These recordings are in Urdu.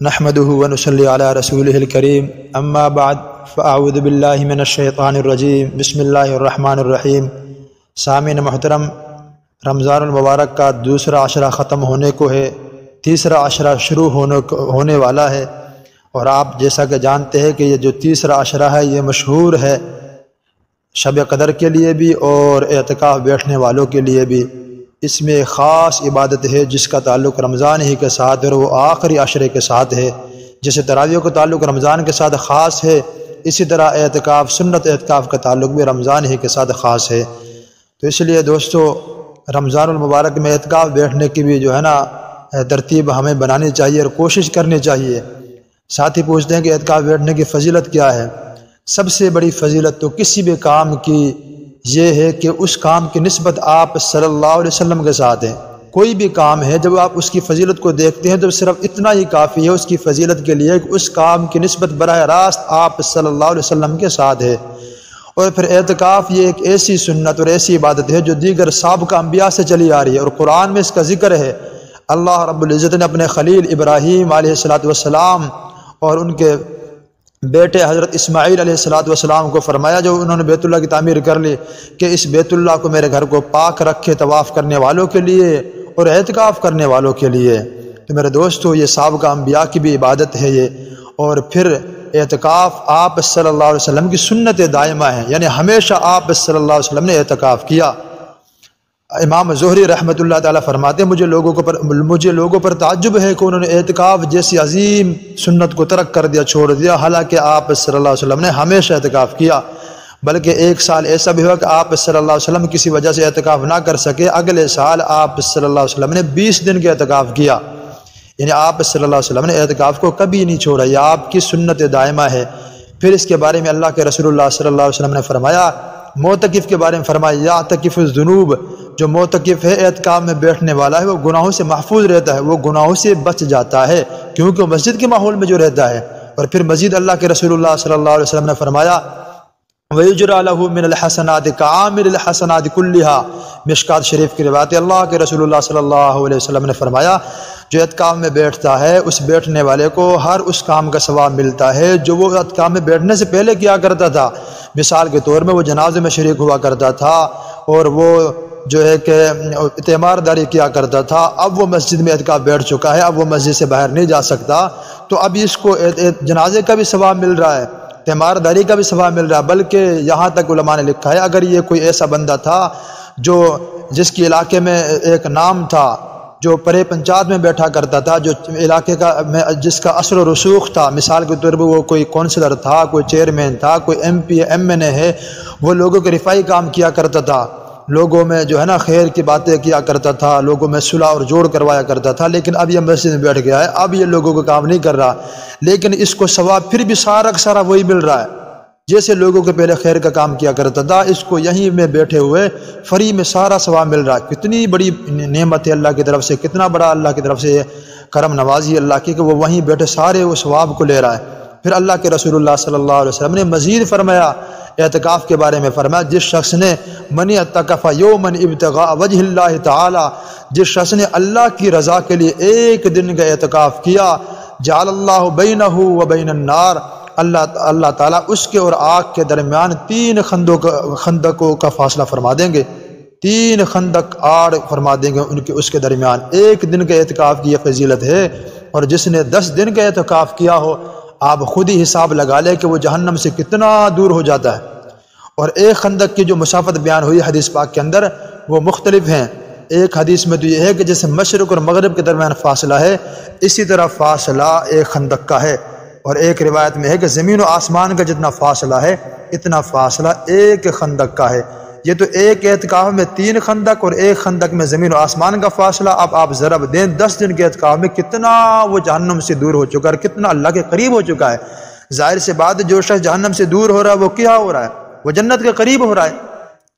نحمده ونصلي على رسوله الكريم اما بعد فاعوذ بالله من الشیطان الرجیم بسم اللہ الرحمن الرحیم۔ سامعین محترم، رمضان المبارک کا دوسرا عشرہ ختم ہونے کو ہے، تیسرا عشرہ شروع ہونے والا ہے، اور آپ جیسا کہ جانتے ہیں کہ یہ جو تیسرا عشرہ ہے یہ مشہور ہے شب قدر کے لیے بھی اور اعتکاف بیٹھنے والوں کے لیے بھی۔ اس میں خاص عبادت ہے جس کا تعلق رمضان ہی کے ساتھ ہے اور وہ آخری عشرے کے ساتھ ہے۔ جیسے تراویح کا تعلق رمضان کے ساتھ خاص ہے، اسی طرح اعتکاف سنت اعتکاف کا تعلق بھی رمضان ہی کے ساتھ خاص ہے۔ تو اس لیے دوستو، رمضان المبارک میں اعتکاف بیٹھنے کی بھی جو ہے نا ترتیب ہمیں بنانی چاہیے اور کوشش کرنی چاہیے۔ ساتھی پوچھتے ہیں کہ اعتکاف بیٹھنے کی فضیلت کیا ہے؟ سب سے بڑی فضیلت تو کسی بھی کام کی یہ ہے کہ اس کام کی نسبت آپ صلی اللہ علیہ وسلم کے ساتھ ہے۔ کوئی بھی کام ہے جب آپ اس کی فضیلت کو دیکھتے ہیں تو صرف اتنا ہی کافی ہے اس کی فضیلت کے لیے کہ اس کام کی نسبت براہ راست آپ صلی اللہ علیہ وسلم کے ساتھ ہے۔ اور پھر اعتکاف یہ ایک ایسی سنت اور ایسی عبادت ہے جو دیگر سابقہ انبیاء سے چلی آ رہی ہے، اور قرآن میں اس کا ذکر ہے۔ اللہ رب العزت نے اپنے خلیل ابراہیم علیہ السلام اور ان کے بیٹے حضرت اسماعیل علیہ السلام کو فرمایا، جو انہوں نے بیت اللہ کی تعمیر کر لی، کہ اس بیت اللہ کو میرے گھر کو پاک رکھے طواف کرنے والوں کے لیے اور اعتکاف کرنے والوں کے لیے۔ تو میرے دوستو، یہ سابقہ انبیاء کی بھی عبادت ہے یہ۔ اور پھر اعتکاف آپ صلی اللہ علیہ وسلم کی سنت دائمہ ہے، یعنی ہمیشہ آپ صلی اللہ علیہ وسلم نے اعتکاف کیا۔ امام زہری رحمۃ اللہ تعالیٰ فرماتے ہیں مجھے لوگوں پر تعجب ہے کہ انہوں نے اعتکاف جیسی عظیم سنت کو ترک کر دیا، چھوڑ دیا، حالانکہ آپ صلی اللہ علیہ وسلم نے ہمیشہ اعتکاف کیا۔ بلکہ ایک سال ایسا بھی ہوا کہ آپ صلی اللہ علیہ وسلم کسی وجہ سے اعتکاف نہ کر سکے، اگلے سال آپ صلی اللہ علیہ وسلم نے 20 دن کے اعتکاف کیا۔ یعنی آپ صلی اللہ علیہ وسلم نے اعتکاف کو کبھی نہیں چھوڑا، یہ آپ کی سنت دائمہ ہے۔ پھر اس کے بارے میں اللہ کے رسول اللہ صلی اللہ علیہ وسلم نے فرمایا، معتکف کے بارے میں فرمایا، یعتکف الذنوب، جو معتکف ہے اعتکاف میں بیٹھنے والا ہے وہ گناہوں سے محفوظ رہتا ہے، وہ گناہوں سے بچ جاتا ہے کیونکہ وہ مسجد کے ماحول میں جو رہتا ہے۔ اور پھر مزید اللہ کے رسول اللہ صلی اللہ علیہ وسلم نے فرمایا، وَيُجْرَى لَهُ مِنَ الْحَسَنَاتِ كَعَامِلِ الْحَسَنَاتِ كُلِّهَا، مشکات شریف کی روایت ہے۔ اللہ کے رسول اللہ صلی اللہ علیہ وسلم نے فرمایا، جو اعتکاف میں بیٹھتا ہے اس بیٹھنے والے کو ہر اس کام کا ثواب ملتا ہے جو وہ اعتکاف میں بیٹھنے سے پہلے کیا کرتا تھا۔ مثال کے طور میں وہ جنازے میں شریک ہوا کرتا تھا اور وہ جو ہے کہ تیمارداری کیا کرتا تھا، اب وہ مسجد میں اعتکاف بیٹھ چکا ہے، اب وہ مسجد سے باہر نہیں جا سکتا، تو اب اس کو جنازے کا بھی ثواب مل رہا ہے، تیمارداری کا بھی ثواب مل رہا ہے۔ بلکہ یہاں تک علماء نے لکھا ہے، اگر یہ کوئی ایسا بندہ تھا جس کے علاقے میں ایک نام تھا، جو پرے پنچایت میں بیٹھا کرتا تھا، جو علاقے کا جس کا اثر و رسوخ تھا، مثال کے طور پر وہ کوئی کونسلر تھا، کوئی چیئرمین تھا، کوئی ایم پی ایم این اے ہے، وہ لوگوں کے رفائی کام کیا کرتا تھا، لوگوں میں جو ہے نا خیر کی باتیں کیا کرتا تھا، لوگوں میں صلح اور جوڑ کروایا کرتا تھا، لیکن اب یہ مسجد میں بیٹھ گیا ہے، اب یہ لوگوں کا کام نہیں کر رہا، لیکن اس کو ثواب پھر بھی سارا کا سارا وہی مل رہا ہے جیسے لوگوں کے پہلے خیر کا کام کیا کرتا تھا، اس کو یہیں میں بیٹھے ہوئے فری میں سارا ثواب مل رہا ہے۔ کتنی بڑی نعمت ہے اللہ کی طرف سے، کتنا بڑا اللہ کی طرف سے کرم نوازی اللہ کی کہ وہ وہیں بیٹھے سارے اس ثواب کو لے رہا ہے۔ پھر اللہ کے رسول اللہ صلی اللہ علیہ وسلم نے مزید فرمایا، اعتکاف کے بارے میں فرمایا، جس شخص نے من اعتکف یوما ابتغاء وجہ اللہ تعالی، جس شخص نے اللہ کی رضا کے لیے ایک دن کا اعتکاف کیا، جعل اللہ بینہ و بین النار، اللہ تعالیٰ اس کے اور آگ کے درمیان 3 خندقوں کا فاصلہ فرما دیں گے، 3 خندق آڑ فرما دیں گے اس کے درمیان۔ ایک دن کے اعتکاف کی یہ فضیلت ہے، اور جس نے 10 دن کا اعتکاف کیا ہو، آپ خود ہی حساب لگا لیں کہ وہ جہنم سے کتنا دور ہو جاتا ہے۔ اور ایک خندق کی جو مسافت بیان ہوئی حدیث پاک کے اندر وہ مختلف ہیں۔ ایک حدیث میں تو یہ ہے کہ جیسے مشرق اور مغرب کے درمیان فاصلہ ہے، اسی طرح فاصلہ ایک خندق کا ہے، اور ایک روایت میں ہے کہ زمین و آسمان کا جتنا فاصلہ ہے اتنا فاصلہ ایک خندق کا ہے۔ یہ تو ایک اعتکاف میں 3 خندق اور ایک خندق میں زمین و آسمان کا فاصلہ، اب آپ ضرب دیں 10 دن کے اعتکاف میں کتنا وہ جہنم سے دور ہو چکا ہے، کتنا اللہ کے قریب ہو چکا ہے۔ ظاہر سے بات ہے، جو شخص جہنم سے دور ہو رہا ہے وہ کیا ہو رہا ہے؟ وہ جنت کے قریب ہو رہا ہے۔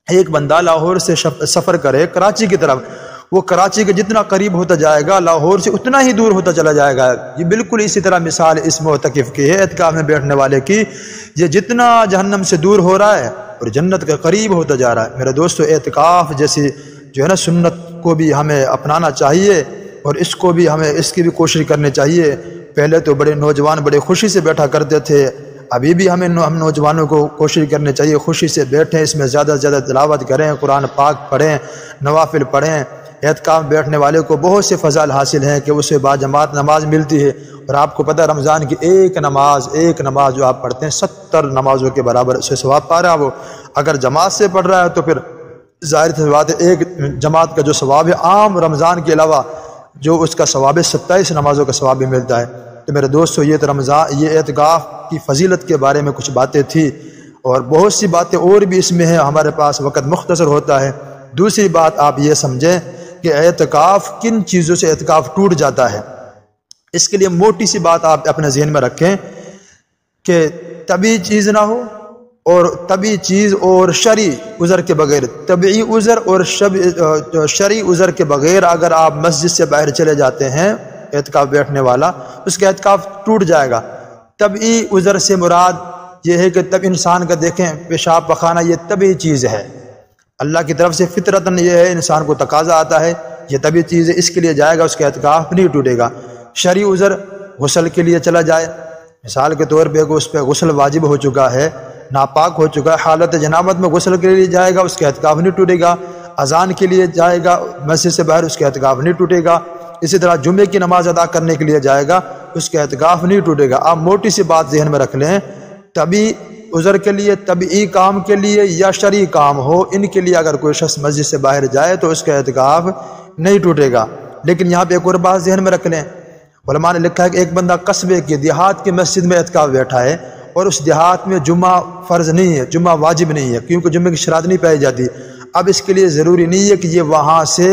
ایک بندہ لاہور سے سفر کرے کراچی کی طرف، وہ کراچی کے جتنا قریب ہوتا جائے گا لاہور سے اتنا ہی دور ہوتا چلا جائے گا۔ یہ بالکل اسی طرح مثال اس معتکف کی ہے، اعتکاف میں بیٹھنے والے کی، یہ جتنا جہنم سے دور ہو رہا ہے اور جنت کے قریب ہوتا جا رہا ہے۔ میرے دوستو، اعتکاف جیسی جو ہے نا سنت کو بھی ہمیں اپنانا چاہیے، اور اس کو بھی ہمیں اس کی بھی کوشش کرنی چاہیے، پہلے تو بڑے نوجوان بڑے خوشی سے بیٹھا کرتے تھے، ابھی بھی ہم نوجوانوں کو کوشش کرنی چاہیے خوشی سے بیٹھیں، اس میں زیادہ سے زیادہ تلاوت کریں، قرآن پاک پڑھیں، نوافل پڑھیں۔ اعتکاف بیٹھنے والے کو بہت سے فضائل حاصل ہیں کہ اسے باجماعت نماز ملتی ہے، اور آپ کو پتہ ہے رمضان کی ایک نماز جو آپ پڑھتے ہیں 70 نمازوں کے برابر اسے ثواب پا رہا ہے۔ وہ اگر جماعت سے پڑھ رہا ہے تو پھر ظاہر سی بات ہے ایک جماعت کا جو ثواب ہے عام رمضان کے علاوہ جو اس کا ثواب ہے 27 نمازوں کا ثواب بھی ملتا ہے۔ تو میرے دوستو یہ اعتکاف کی فضیلت کے بارے میں کچھ باتیں تھی، اور بہت سی باتیں اور بھی اس میں ہیں، ہمارے پاس وقت مختصر ہوتا ہے۔ دوسری بات آپ یہ سمجھیں کہ اعتکاف کن چیزوں سے اعتکاف ٹوٹ جاتا ہے۔ اس کے لیے موٹی سی بات آپ اپنے ذہن میں رکھیں کہ طبعی چیز نہ ہو، اور طبعی چیز اور شرعی عذر کے بغیر، طبعی عذر اور شرعی عذر کے بغیر اگر آپ مسجد سے باہر چلے جاتے ہیں اعتکاف بیٹھنے والا، اس کا اعتکاف ٹوٹ جائے گا۔ طبعی عذر سے مراد یہ ہے کہ تب انسان کا دیکھیں پیشاب پخانا یہ طبعی چیز ہے، اللہ کی طرف سے فطرتاً یہ ہے، انسان کو تقاضا آتا ہے، یہ طبعی چیز ہے، اس کے لیے جائے گا، اس کا اعتکاف نہیں ٹوٹے گا۔ شرعی عذر غسل کے لیے چلا جائے، مثال کے طور پہ اس پہ غسل واجب ہو چکا ہے، ناپاک ہو چکا ہے، حالت جنابت میں غسل کے لیے جائے گا، اس کا اعتکاف نہیں ٹوٹے گا۔ اذان کے لیے جائے گا مسجد سے باہر، اس کا اعتکاف نہیں ٹوٹے گا۔ اسی طرح جمعے کی نماز ادا کرنے کے لیے جائے گا، اس کا اعتکاف نہیں ٹوٹے گا۔ آپ موٹی سی بات ذہن میں رکھ لیں، طبعی عذر کے لیے، طبعی کام کے لیے یا شرعی کام ہو، ان کے لیے اگر کوئی شخص مسجد سے باہر جائے تو اس کا اعتکاف نہیں ٹوٹے گا۔ لیکن یہاں پہ ایک اور بات ذہن میں رکھ لیں، علماء نے لکھا ہے کہ ایک بندہ قصبے کے دیہات کی مسجد میں اعتکاف بیٹھا ہے، اور اس دیہات میں جمعہ فرض نہیں ہے، جمعہ واجب نہیں ہے، کیونکہ جمعے کی شرائط نہیں پائی جاتی۔ اب اس کے لیے ضروری نہیں ہے کہ یہ وہاں سے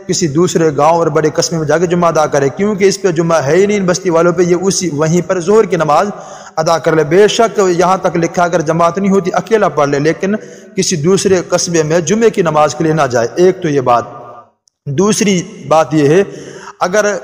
کسی دوسرے گاؤں اور بڑے قصبے میں جا کے جمعہ ادا کرے، کیونکہ اس پہ جمعہ ہے ہی نہیں ان بستی والوں پہ، یہ وہیں پر ظہر کی نماز ادا کر لے۔ بے شک یہاں تک لکھا اگر جماعت نہیں ہوتی اکیلا پڑھ لے، لیکن کسی دوسرے قصبے میں جمعے کی نماز کے لیے نہ جائے۔ ایک تو یہ بات۔ دوسری بات یہ ہے، اگر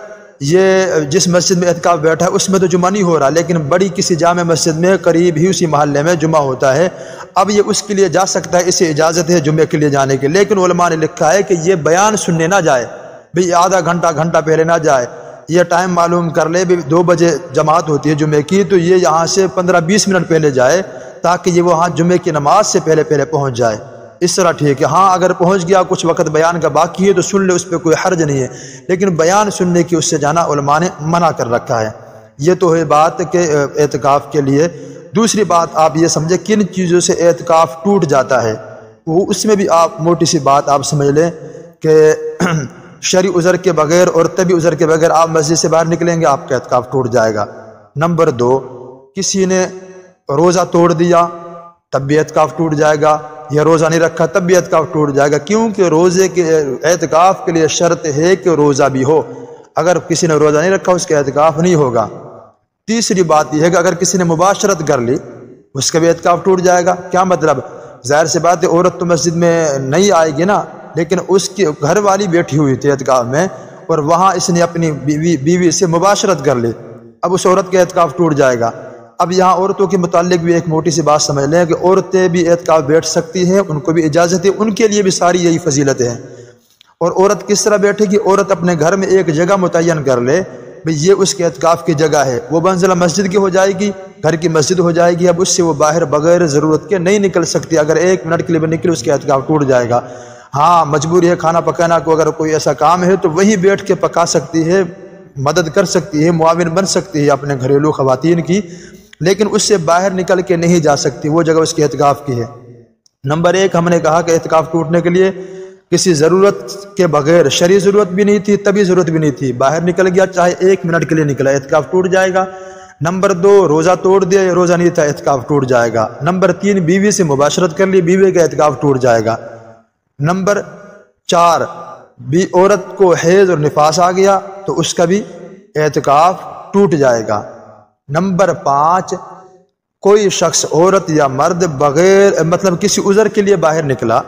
یہ جس مسجد میں اعتکاف بیٹھا ہے اس میں تو جمعہ نہیں ہو رہا، لیکن بڑی کسی جامع مسجد میں قریب ہی اسی محلے میں جمعہ ہوتا ہے، اب یہ اس کے لیے جا سکتا ہے، اسے اجازت ہے جمعے کے لیے جانے کی۔ لیکن علماء نے لکھا ہے کہ یہ بیان سننے نہ جائے، بھئی آدھا گھنٹہ پہلے نہ جائے، یہ ٹائم معلوم کر لے، 2 بجے جماعت ہوتی ہے جمعے کی، تو یہ یہاں سے 15-20 منٹ پہلے جائے تاکہ یہ وہاں جمعے کی نماز سے پہلے پہنچ جائے۔ اس طرح ٹھیک ہے، ہاں اگر پہنچ گیا کچھ وقت بیان کا باقی ہے تو سن لے، اس پہ کوئی حرج نہیں ہے، لیکن بیان سننے کی اس سے جانا علماء نے منع کر رکھا ہے۔ یہ تو ہے بات کہ اعتکاف کے لیے۔ دوسری بات آپ یہ سمجھیں کن چیزوں سے اعتکاف ٹوٹ جاتا ہے، وہ اس میں بھی آپ موٹی سی بات آپ سمجھ لیں کہ شرعی عذر کے بغیر اور طبعی عذر کے بغیر آپ مسجد سے باہر نکلیں گے، آپ کا اعتکاف ٹوٹ جائے گا۔ نمبر 2، کسی نے روزہ توڑ دیا تب بھی اعتکاف ٹوٹ جائے گا، یا روزہ نہیں رکھا تب بھی اعتکاف ٹوٹ جائے گا، کیونکہ روزے کے اعتکاف کے لیے شرط ہے کہ روزہ بھی ہو، اگر کسی نے روزہ نہیں رکھا اس کا اعتکاف نہیں ہوگا۔ تیسری بات یہ ہے کہ اگر کسی نے مباشرت کر لی اس کا بھی اعتکاف ٹوٹ جائے گا۔ کیا مطلب؟ ظاہر سی بات ہے عورت تو مسجد میں نہیں آئے گی نا، لیکن اس کی گھر والی بیٹھی ہوئی تھی اعتکاف میں، اور وہاں اس نے اپنی بیوی سے مباشرت کر لی، اب اس عورت کا اعتکاف ٹوٹ جائے گا۔ اب یہاں عورتوں کے متعلق بھی ایک موٹی سی بات سمجھ لیں کہ عورتیں بھی اعتکاف بیٹھ سکتی ہیں، ان کو بھی اجازت ہے، ان کے لیے بھی ساری یہی فضیلتیں ہیں۔ اور عورت کس طرح بیٹھے گی؟ عورت اپنے گھر میں ایک جگہ متعین کر لے، بھئی یہ اس کے اعتکاف کی جگہ ہے، وہ منزلہ مسجد کی ہو جائے گی، گھر کی مسجد ہو جائے گی، اب اس سے وہ باہر بغیر ضرورت کے نہیں نکل سکتی، اگر 1 منٹ کے لیے بھی نکلے اس کا اعتکاف ٹوٹ جائے گا۔ ہاں مجبوری ہے کھانا پکانا کو، اگر کوئی ایسا کام ہے تو وہیں بیٹھ کے پکا سکتی ہے، مدد کر سکتی ہے، معاون بن سکتی ہے اپنے گھریلو خواتین کی، لیکن اس سے باہر نکل کے نہیں جا سکتی، وہ جگہ اس کے اعتکاف کی ہے۔ نمبر 1 ہم نے کہا کہ اعتکاف ٹوٹنے کے لیے کسی ضرورت کے بغیر، شرعی ضرورت بھی نہیں تھی، طبعی ضرورت بھی نہیں تھی، باہر نکل گیا چاہے 1 منٹ کے لیے نکلا، اعتکاف ٹوٹ جائے گا۔ نمبر 2 روزہ توڑ دیا، یا روزہ نہیں تھا، اعتکاف ٹوٹ جائے گا۔ نمبر 3 بیوی سے مباشرت کر لی، بیوی کا اعتکاف ٹوٹ جائے گا۔ نمبر 4 عورت کو حیض اور نفاس آ گیا تو اس کا بھی اعتکاف ٹوٹ جائے گا۔ نمبر 5 کوئی شخص عورت یا مرد بغیر مطلب کسی عذر کے لیے باہر نکلا،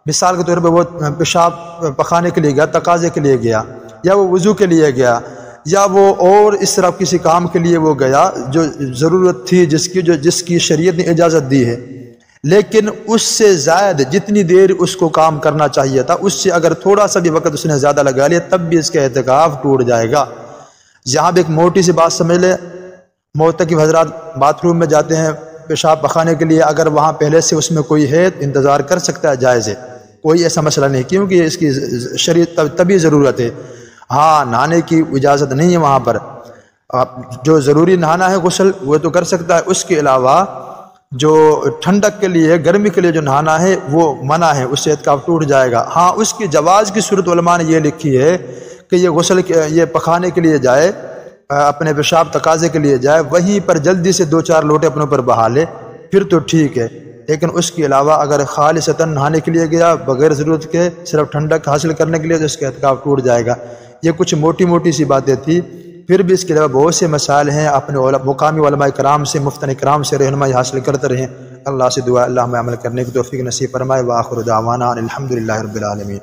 مثال کے طور پہ وہ پیشاب پخانے کے لیے گیا، تقاضے کے لیے گیا، یا وہ وضو کے لیے گیا، یا وہ اور اس طرح کسی کام کے لیے وہ گیا جو ضرورت تھی جس کی شریعت نے اجازت دی ہے، لیکن اس سے زائد جتنی دیر اس کو کام کرنا چاہیے تھا اس سے اگر تھوڑا سا بھی وقت اس نے زیادہ لگا لیا تب بھی اس کا اعتکاف ٹوٹ جائے گا۔ یہاں بھی ایک موٹی سی بات سمجھ لے، معتکف حضرات باتھ روم میں جاتے ہیں پیشاب پخانے کے لیے، اگر وہاں پہلے سے اس میں کوئی ہے انتظار کر سکتا ہے، جائز ہے، کوئی ایسا مسئلہ نہیں، کیونکہ اس کی شریعت طبی ضرورت ہے۔ ہاں نہانے کی اجازت نہیں ہے وہاں پر، جو ضروری نہانا ہے غسل وہ تو کر سکتا ہے، اس کے علاوہ جو ٹھنڈک کے لیے گرمی کے لیے جو نہانا ہے وہ منع ہے، اس سے اعتکاف ٹوٹ جائے گا۔ ہاں اس کی جواز کی صورت علماء نے یہ لکھی ہے کہ یہ غسل یہ پخانے کے لیے جائے، اپنے پیشاب تقاضے کے لیے جائے، وہیں پر جلدی سے 2-4 لوٹے اپنے اوپر بہا لے، پھر تو ٹھیک ہے، لیکن اس کے علاوہ اگر خالصتاً نہانے کے لیے گیا بغیر ضرورت کے صرف ٹھنڈک حاصل کرنے کے لیے تو اس کا اعتکاف ٹوٹ جائے گا۔ یہ کچھ موٹی موٹی سی باتیں تھیں، پھر بھی اس کے علاوہ بہت سے مسائل ہیں، اپنے مقامی علماء کرام سے مفتن کرام سے رہنمائی حاصل کرتے رہیں۔ اللہ سے دعا اللہ ہمیں عمل کرنے کی توفیق نصیب فرمائے۔ وآخر دعوانا الحمدللہ رب العالمین۔